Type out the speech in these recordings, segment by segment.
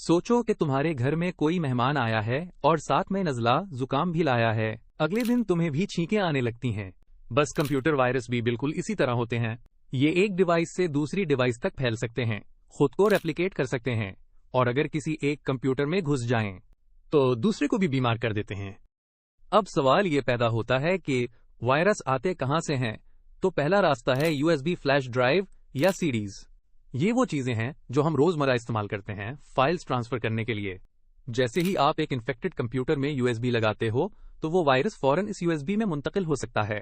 सोचो कि तुम्हारे घर में कोई मेहमान आया है और साथ में नज़ला जुकाम भी लाया है। अगले दिन तुम्हें भी छींकें आने लगती हैं। बस कंप्यूटर वायरस भी बिल्कुल इसी तरह होते हैं। ये एक डिवाइस से दूसरी डिवाइस तक फैल सकते हैं, खुद को रेप्लिकेट कर सकते हैं और अगर किसी एक कंप्यूटर में घुस जाएं, तो दूसरे को भी बीमार कर देते हैं। अब सवाल ये पैदा होता है कि वायरस आते कहां से हैं? तो पहला रास्ता है यूएसबी फ्लैश ड्राइव या सीडीज। ये वो चीजें हैं जो हम रोजमर्रा इस्तेमाल करते हैं फाइल्स ट्रांसफर करने के लिए। जैसे ही आप एक इन्फेक्टेड कंप्यूटर में यूएसबी लगाते हो, तो वो वायरस फौरन इस यूएसबी में मुंतकिल हो सकता है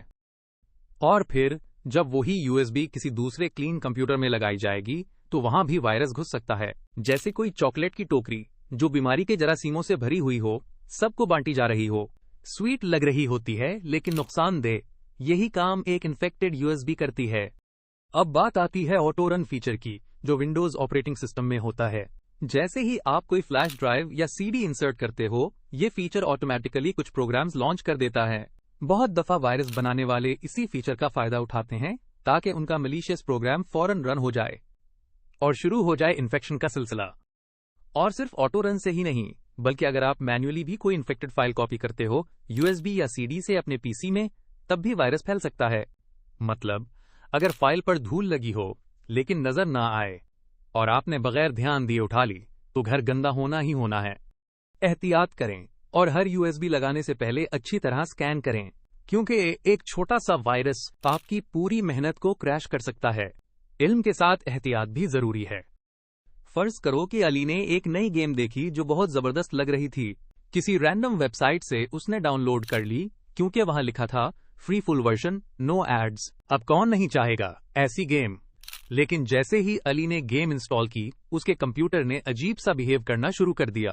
और फिर जब वही यूएसबी किसी दूसरे क्लीन कंप्यूटर में लगाई जाएगी, तो वहां भी वायरस घुस सकता है। जैसे कोई चॉकलेट की टोकरी जो बीमारी के जरासीमों से भरी हुई हो, सबको बांटी जा रही हो। स्वीट लग रही होती है लेकिन नुकसानदेह। यही काम एक इन्फेक्टेड यूएसबी करती है। अब बात आती है ऑटो रन फीचर की, जो विंडोज ऑपरेटिंग सिस्टम में होता है। जैसे ही आप कोई फ्लैश ड्राइव या सीडी इंसर्ट करते हो, ये फीचर ऑटोमेटिकली कुछ प्रोग्राम्स लॉन्च कर देता है। बहुत दफा वायरस बनाने वाले इसी फीचर का फायदा उठाते हैं ताकि उनका मलीशियस प्रोग्राम फौरन रन हो जाए और शुरू हो जाए इन्फेक्शन का सिलसिला। और सिर्फ ऑटो रन से ही नहीं, बल्कि अगर आप मैन्युअली भी कोई इन्फेक्टेड फाइल कॉपी करते हो यूएसबी या सीडी से अपने पीसी में, तब भी वायरस फैल सकता है। मतलब अगर फाइल पर धूल लगी हो लेकिन नजर ना आए और आपने बगैर ध्यान दिए उठा ली, तो घर गंदा होना ही होना है। एहतियात करें और हर यूएसबी लगाने से पहले अच्छी तरह स्कैन करें, क्योंकि एक छोटा सा वायरस आपकी पूरी मेहनत को क्रैश कर सकता है। इल्म के साथ एहतियात भी जरूरी है। फर्ज करो कि अली ने एक नई गेम देखी जो बहुत जबरदस्त लग रही थी। किसी रैंडम वेबसाइट से उसने डाउनलोड कर ली, क्योंकि वहां लिखा था free full version, no ads. अब कौन नहीं चाहेगा ऐसी गेम? लेकिन जैसे ही अली ने गेम इंस्टॉल की, उसके कंप्यूटर ने अजीब सा बिहेव करना शुरू कर दिया।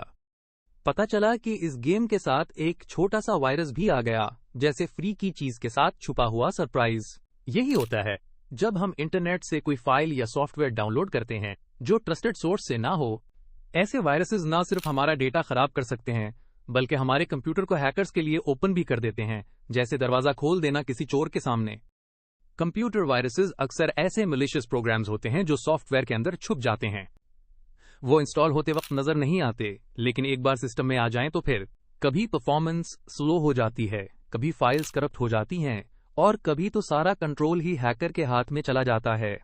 पता चला कि इस गेम के साथ एक छोटा सा वायरस भी आ गया, जैसे फ्री की चीज के साथ छुपा हुआ सरप्राइज। यही होता है जब हम इंटरनेट से कोई फाइल या सॉफ्टवेयर डाउनलोड करते हैं जो ट्रस्टेड सोर्स से ना हो। ऐसे वायरसेस ना सिर्फ हमारा डेटा खराब कर सकते हैं, बल्कि हमारे कंप्यूटर को हैकर्स के लिए ओपन भी कर देते हैं, जैसे दरवाजा खोल देना किसी चोर के सामने। कंप्यूटर वायरसेस अक्सर ऐसे मलिशियस प्रोग्राम्स होते हैं जो सॉफ्टवेयर के अंदर छुप जाते हैं। वो इंस्टॉल होते वक्त नजर नहीं आते, लेकिन एक बार सिस्टम में आ जाएं तो फिर कभी परफॉर्मेंस स्लो हो जाती है, कभी फाइल्स करप्ट हो जाती हैं और कभी तो सारा कंट्रोल ही हैकर के हाथ में चला जाता है।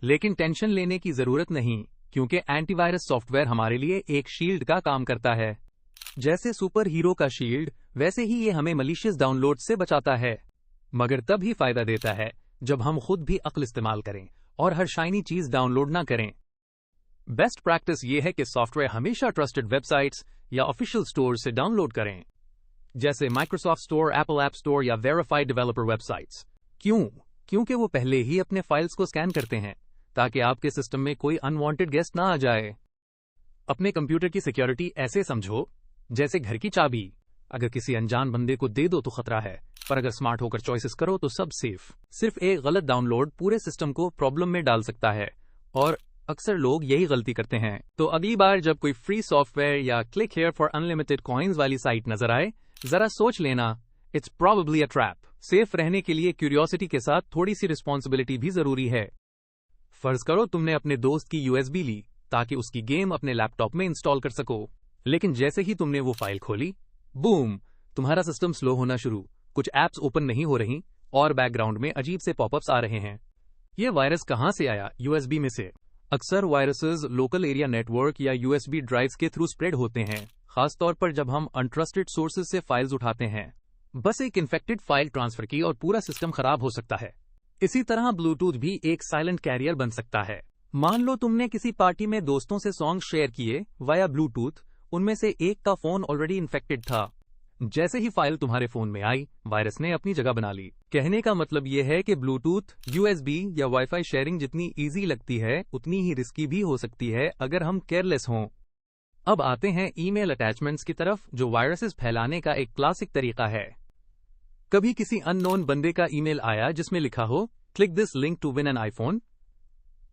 लेकिन टेंशन लेने की जरूरत नहीं, क्योंकि एंटीवायरस सॉफ्टवेयर हमारे लिए एक शील्ड का काम करता है। जैसे सुपर हीरो का शील्ड, वैसे ही ये हमें मलिशियस डाउनलोड से बचाता है। मगर तब ही फायदा देता है जब हम खुद भी अक्ल इस्तेमाल करें और हर शाइनी चीज डाउनलोड ना करें। बेस्ट प्रैक्टिस ये है कि सॉफ्टवेयर हमेशा ट्रस्टेड वेबसाइट्स या ऑफिशियल स्टोर से डाउनलोड करें, जैसे Microsoft store, Apple app store या वेरीफाइड डेवलपर वेबसाइट्स। क्यों? क्योंकि वो पहले ही अपने फाइल्स को स्कैन करते हैं ताकि आपके सिस्टम में कोई अनवांटेड गेस्ट ना आ जाए। अपने कंप्यूटर की सिक्योरिटी ऐसे समझो जैसे घर की चाबी। अगर किसी अनजान बंदे को दे दो तो खतरा है, पर अगर स्मार्ट होकर चॉइसेस करो तो सब सेफ। सिर्फ एक गलत डाउनलोड पूरे सिस्टम को प्रॉब्लम में डाल सकता है और अक्सर लोग यही गलती करते हैं। तो अगली बार जब कोई फ्री सॉफ्टवेयर या click here for unlimited coins वाली साइट नजर आए, जरा सोच लेना, it's probably a trap. Safe रहने के लिए क्यूरियोसिटी के साथ थोड़ी सी रिस्पॉन्सिबिलिटी भी जरूरी है। फर्ज करो तुमने अपने दोस्त की यूएसबी ली ताकि उसकी गेम अपने लैपटॉप में इंस्टॉल कर सको, लेकिन जैसे ही तुमने वो फाइल खोली, बूम, तुम्हारा सिस्टम स्लो होना शुरू, कुछ एप्स ओपन नहीं हो रही और बैकग्राउंड में अजीब से पॉपअप्स आ रहे हैं। ये वायरस कहां से आया? यूएसबी में से। अक्सर वायरसेस लोकल एरिया नेटवर्क या यूएसबी ड्राइव्स के थ्रू स्प्रेड होते हैं, खासतौर पर जब हम अनट्रस्टेड सोर्सेज से फाइल्स उठाते हैं। बस एक इन्फेक्टेड फाइल ट्रांसफर की और पूरा सिस्टम खराब हो सकता है। इसी तरह ब्लूटूथ भी एक साइलेंट कैरियर बन सकता है। मान लो तुमने किसी पार्टी में दोस्तों से सॉन्ग शेयर किए वाया ब्लूटूथ, उनमें से एक का फोन ऑलरेडी इन्फेक्टेड था। जैसे ही फाइल तुम्हारे फोन में आई, वायरस ने अपनी जगह बना ली। कहने का मतलब यह है कि ब्लूटूथ, यूएसबी या वाईफाई शेयरिंग जितनी इजी लगती है, उतनी ही रिस्की भी हो सकती है अगर हम केयरलेस हों। अब आते हैं ईमेल अटैचमेंट्स की तरफ, जो वायरसेस फैलाने का एक क्लासिक तरीका है। कभी किसी अननोन बंदे का ईमेल आया जिसमें लिखा हो click this link to win an iPhone,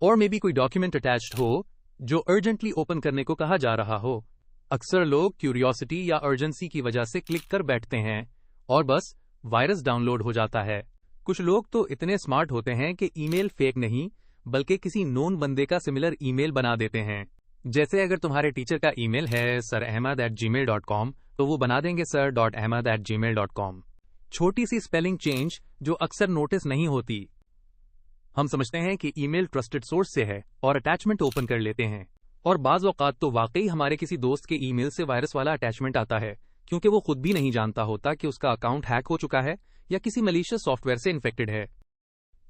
और मे बी कोई डॉक्यूमेंट अटैच्ड हो जो अर्जेंटली ओपन करने को कहा जा रहा हो। अक्सर लोग क्यूरियोसिटी या अर्जेंसी की वजह से क्लिक कर बैठते हैं और बस वायरस डाउनलोड हो जाता है। कुछ लोग तो इतने स्मार्ट होते हैं कि ईमेल फेक नहीं, बल्कि किसी नोन बंदे का सिमिलर ईमेल बना देते हैं। जैसे अगर तुम्हारे टीचर का ईमेल है sirahmed@gmail.com तो वो बना देंगे sir.ahmed@gmail.com। छोटी सी स्पेलिंग चेंज जो अक्सर नोटिस नहीं होती। हम समझते हैं कि ईमेल ट्रस्टेड सोर्स से है और अटैचमेंट ओपन कर लेते हैं, और बाज़ औक़ात तो वाकई हमारे किसी दोस्त के ईमेल से वायरस वाला अटैचमेंट आता है, क्योंकि वो खुद भी नहीं जानता होता कि उसका अकाउंट हैक हो चुका है या किसी मलीशियस सॉफ्टवेयर से इन्फेक्टेड है।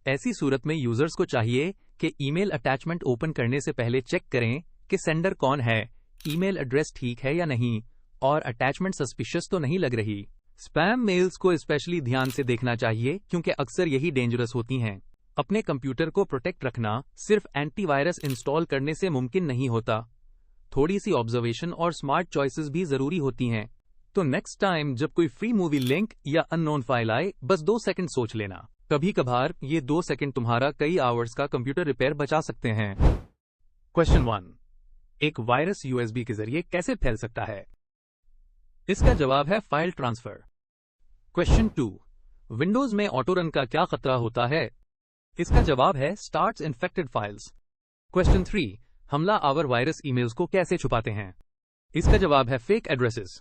ऐसी सूरत में यूजर्स को चाहिए कि ईमेल अटैचमेंट ओपन करने से पहले चेक करें कि सेंडर कौन है, ईमेल एड्रेस ठीक है या नहीं, और अटैचमेंट सस्पिशियस तो नहीं लग रही। स्पैम मेल्स को स्पेशली ध्यान से देखना चाहिए क्योंकि अक्सर यही डेंजरस होती हैं। अपने कंप्यूटर को प्रोटेक्ट रखना सिर्फ एंटीवायरस इंस्टॉल करने से मुमकिन नहीं होता। थोड़ी सी ऑब्जर्वेशन और स्मार्ट चॉइसेस भी जरूरी होती हैं। तो नेक्स्ट टाइम जब कोई फ्री मूवी लिंक या अननोन फाइल आए, बस 2 सेकंड सोच लेना। कभी कभार ये 2 सेकंड तुम्हारा कई आवर्स का कंप्यूटर रिपेयर बचा सकते हैं। क्वेश्चन 1, एक वायरस यूएसबी के जरिए कैसे फैल सकता है? इसका जवाब है फाइल ट्रांसफर। क्वेश्चन 2, विंडोज में ऑटो रन का क्या खतरा होता है? इसका जवाब है स्टार्ट्स इन्फेक्टेड फाइल्स। क्वेश्चन 3, हमला आवर वायरस ईमेल्स को कैसे छुपाते हैं? इसका जवाब है फेक एड्रेसेस।